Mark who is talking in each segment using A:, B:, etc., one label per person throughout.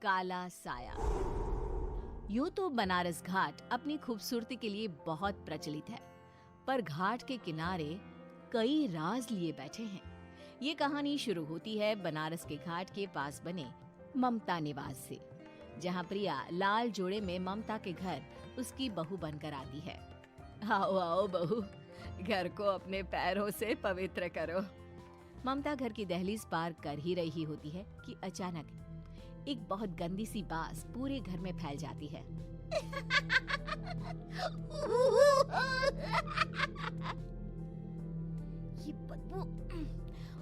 A: काला साया। यूं तो बनारस घाट अपनी खूबसूरती के लिए बहुत प्रचलित है, पर घाट के किनारे कई राज लिए बैठे हैं। ये कहानी शुरू होती है बनारस के घाट के पास बने ममता निवास से, जहां प्रिया लाल जोड़े में ममता के घर उसकी बहू बनकर आती है। आओ आओ बहू, घर को अपने पैरों से पवित्र करो। ममता घर की दहलीज पार कर ही रही होती है कि अचानक एक बहुत गंदी सी बास पूरे घर में फैल जाती है।
B: ये बदबू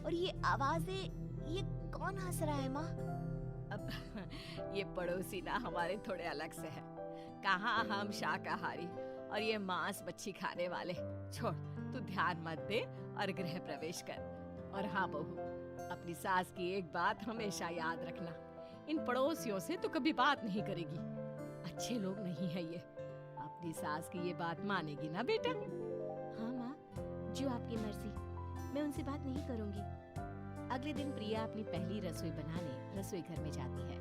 B: और ये आवाजें, ये कौन हंस रहा है माँ?
A: अब ये पड़ोसी ना हमारे थोड़े अलग से है। कहाँ हम शाकाहारी और ये मांस मच्छी खाने वाले। छोड़, तू ध्यान मत दे और गृह प्रवेश कर। और हाँ बहू, अपनी सास की एक बात हमेशा याद रखना, इन पड़ोसियों से तो कभी बात नहीं करेगी। अच्छे लोग नहीं है ये। अपनी सास की ये बात मानेगी ना बेटा?
B: हाँ माँ, जो आपकी मर्जी, मैं उनसे बात नहीं करूंगी।
A: अगले दिन प्रिया अपनी पहली रसोई बनाने रसोई घर में जाती है।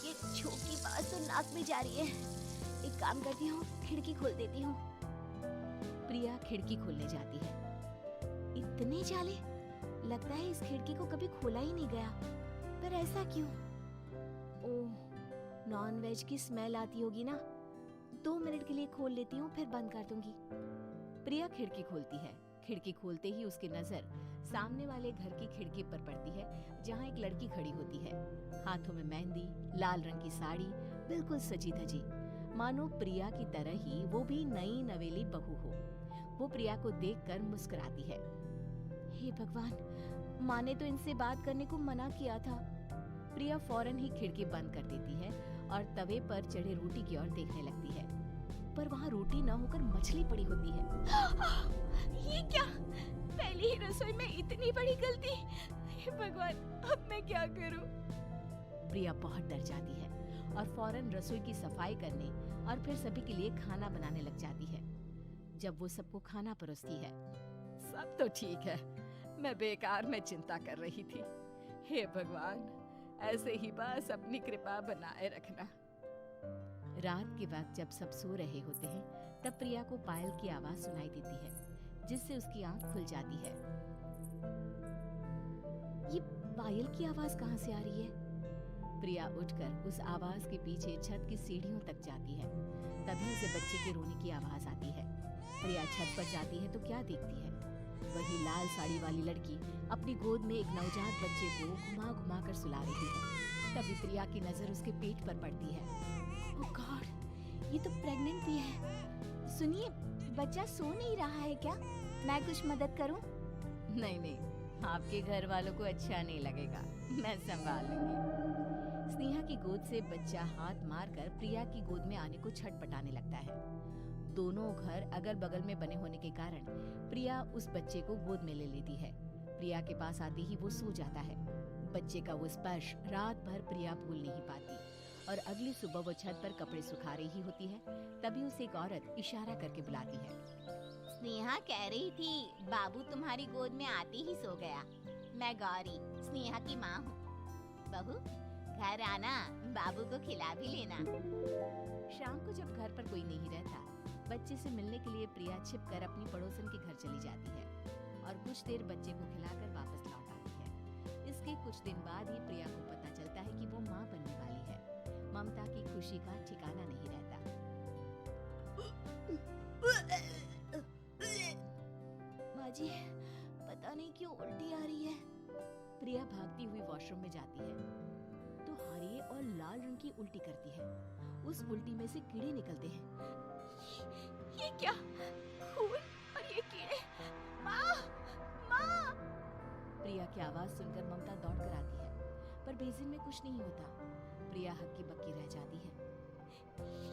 B: ये छोटी बात तो नाक में जा रही है। एक काम करती हूँ, खिड़की खोल देती हूँ।
A: प्रिया खिड़की खोलने जाती है।
B: इतने जाले, लगता है इस खिड़की को कभी खोला ही नहीं गया। पर ऐसा क्यों? ओह, नॉन वेज की स्मेल आती होगी ना। 2 मिनट के लिए खोल लेती हूँ, फिर बंद कर दूंगी।
A: प्रिया खिड़की खोलती है। खिड़की खोलते ही उसकी नजर सामने वाले घर की खिड़की पर पड़ती है, जहाँ एक लड़की खड़ी होती है। हाथों में मेहंदी, लाल रंग की साड़ी, बिल्कुल सजी धजी, मानो प्रिया की तरह ही वो भी नई नवेली बहू हो। वो प्रिया को देखकर मुस्कुराती है।
B: हे भगवान, माँ ने तो इनसे बात करने को मना किया था।
A: प्रिया फौरन ही खिड़की बंद कर देती है और तवे पर चढ़े रोटी की ओर देखने लगती है, पर वहाँ रोटी न होकर मछली पड़ी होती है।
B: ये क्या? पहली ही रसोई में इतनी बड़ी गलती। हे भगवान, अब मैं क्या करूं?
A: प्रिया बहुत डर जाती है और फौरन रसोई की सफाई करने और फिर सभी के लिए खाना बनाने लग जाती है। जब वो सबको खाना परोसती है, सब तो ठीक है, मैं बेकार में चिंता कर रही थी। हे भगवान, ऐसे ही बस अपनी कृपा बनाए रखना। रात के वक्त जब सब सो रहे होते हैं, तब प्रिया को पायल की आवाज सुनाई देती है, जिससे उसकी आंख खुल जाती है।
B: ये पायल की आवाज कहाँ से आ रही है?
A: प्रिया उठकर उस आवाज के पीछे छत की सीढ़ियों तक जाती है। तभी उसे बच्चे के रोने की आवाज आती है। प्रिया छत पर जाती है तो क्या देखती है? वही लाल साड़ी वाली लड़की अपनी गोद में एक नवजात बच्चे को घुमा घुमा कर सुला रही है। तभी प्रिया की नजर उसके पेट पर पड़ती है।
B: ओह गॉड, ये तो प्रेग्नेंट भी है। सुनिए, बच्चा सो नहीं रहा है क्या? मैं कुछ मदद करूं?
A: नहीं नहीं, आपके घर वालों को अच्छा नहीं लगेगा, मैं संभाल लूंगी। स्नेहा की गोद से बच्चा हाथ मारकर प्रिया की गोद में आने को छटपटाने लगता है। दोनों घर अगल बगल में बने होने के कारण प्रिया उस बच्चे को गोद में ले लेती है। प्रिया के पास आते ही वो सो जाता है। बच्चे का वो स्पर्श रात भर प्रिया भूल नहीं पाती और अगली सुबह वो छत पर कपड़े सुखा रही होती है। तभी उसे एक औरत इशारा करके बुलाती है।
B: स्नेहा कह रही थी बाबू तुम्हारी गोद में आते ही सो गया। मैं गौरी, स्नेहा की माँ हूँ। बहू, घर आना, बाबू को खिला भी लेना।
A: शाम को जब घर पर कोई नहीं रहता, बच्चे से मिलने के लिए प्रिया छिपकर अपनी पड़ोसन के घर चली जाती है और कुछ देर बच्चे को खिलाकर वापस लौट आती है। इसके कुछ दिन बाद ही प्रिया को पता चलता है कि वो माँ बनने वाली है। ममता की खुशी का ठिकाना नहीं रहता।
B: माँ जी, पता नहीं क्यों उल्टी आ रही है।
A: प्रिया भागती हुई वॉशरूम में जाती है तो हरे और लाल रंग की उल्टी करती है। उस उल्टी में से कीड़े निकलते हैं।
B: ये क्या? खून और ये कीड़े! माँ! माँ!
A: प्रिया की आवाज सुनकर ममता दौड़कर आती है, पर बेसिन में कुछ नहीं होता। प्रिया हक्की बक्की रह जाती है।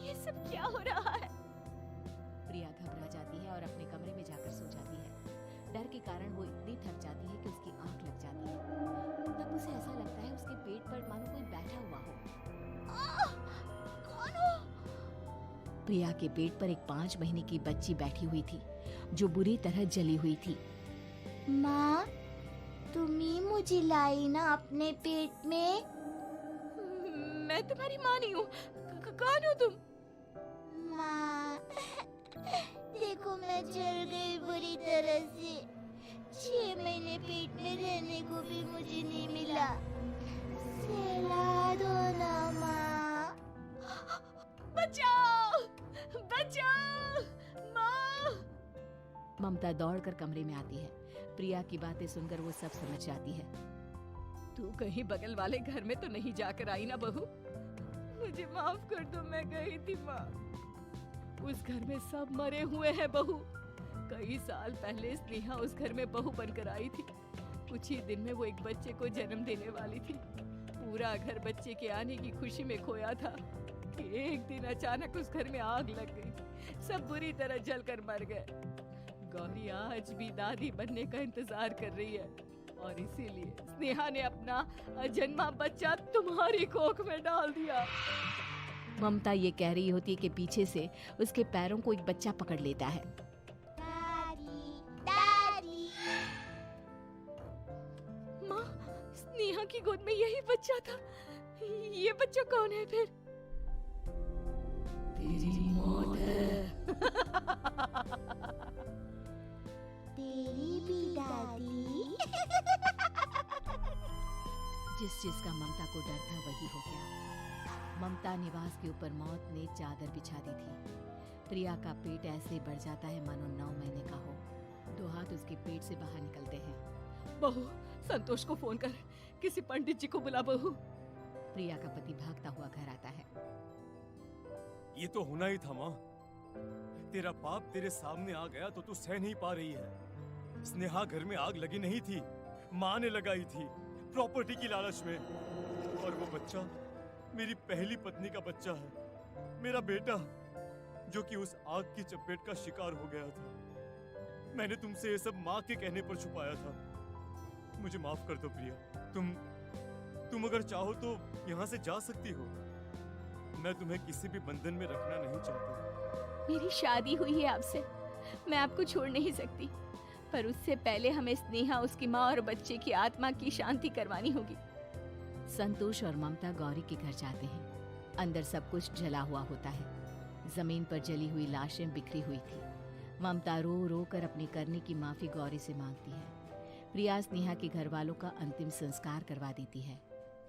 B: ये सब क्या हो रहा है?
A: प्रिया घबरा जाती है और अपने कमरे में जाकर सो जाती है। डर के कारण वो इतनी थक जाती है कि उसकी आंख लग जाती है। तब उसे ऐसा लगता है उसके पेट पर मानो कोई बैठा हुआ हो।
B: कौन हो?
A: प्रिया के पेट पर एक 5 महीने की बच्ची बैठी हुई थी, जो बुरी तरह जली हुई थी।
B: माँ, तुम ही मुझे लाई ना अपने पेट में।
A: मैं तुम्हारी माँ नहीं हूँ। कौन हो तुम?
B: माँ, देखो मैं जल गई बुरी तरह से। 6 महीने पेट में रहने को भी मुझे नहीं मिला। सहला दो ना माँ।
A: बचाओ! बचाओ! माँ! ममता दौड़कर कमरे में आती है। प्रिया की बातें सुनकर वो सब समझ जाती है। तू कहीं बगल वाले घर में तो नहीं जाकर आई ना बहू? मुझे माफ कर दो, मैं गई थी माँ। उस घर में सब मरे हुए हैं बहू। कई साल पहले स्नेहा उस घर में बहू बनकर आई थी। कुछ ही दिन में वो एक बच्चे को जन्म देने वाली थी। पूरा घर बच्चे के आने की खुशी में खोया था कि एक दिन अचानक उस घर में आग लग गई। सब बुरी तरह जलकर मर गए। गौरी आज भी दादी बनने का इंतजार कर रही है और इसीलिए स्नेहा ने अपना अजन्मा बच्चा तुम्हारी कोख में डाल दिया। ममता ये कह रही होती है कि पीछे से उसके पैरों को एक बच्चा पकड़ लेता है।
B: दादी, दादी।
A: माँ, स्नेहा की गोद में यही बच्चा था। ये बच्चा कौन है फिर? तेरी मौत है।
B: तेरी भी दादी।
A: जिस चीज का ममता को डर था वही हो गया। ममता निवास के ऊपर मौत ने चादर बिछा दी थी। प्रिया का पेट ऐसे बढ़ जाता है मानो 9 महीने का हो। 2 हाथ उसके पेट से बाहर निकलते हैं। बहू, संतोष को फोन कर, किसी पंडित जी को बुला बहू। प्रिया का पति भागता हुआ घर आता है।
C: ये तो होना ही था माँ। तेरा बाप तेरे सामने आ गया तो तू सह नहीं पा रही है। स्नेहा घर में आग लगी नहीं थी, माँ ने लगाई थी प्रॉपर्टी की लालच में। और वो बच्चा मेरी पहली पत्नी का बच्चा है, मेरा बेटा, जो कि उस आग की चपेट का शिकार हो गया था। मैंने तुमसे ये सब माँ के कहने पर छुपाया था। मुझे माफ कर दो प्रिया। तुम अगर चाहो तो यहाँ से जा सकती हो। मैं तुम्हें किसी भी बंधन में रखना नहीं चाहता।
A: मेरी शादी हुई है आपसे, मैं आपको छोड़ नहीं सकती। पर उससे पहले हमें स्नेहा, उसकी माँ और बच्चे की आत्मा की शांति करवानी होगी। संतोष और ममता गौरी के घर जाते हैं। अंदर सब कुछ जला हुआ होता है। जमीन पर जली हुई लाशें बिखरी हुई थी। ममता रो रो कर अपने करने की माफी गौरी से मांगती है। प्रिया स्नेहा के घर वालों का अंतिम संस्कार करवा देती है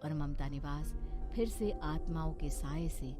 A: और ममता निवास फिर से आत्माओं के साए से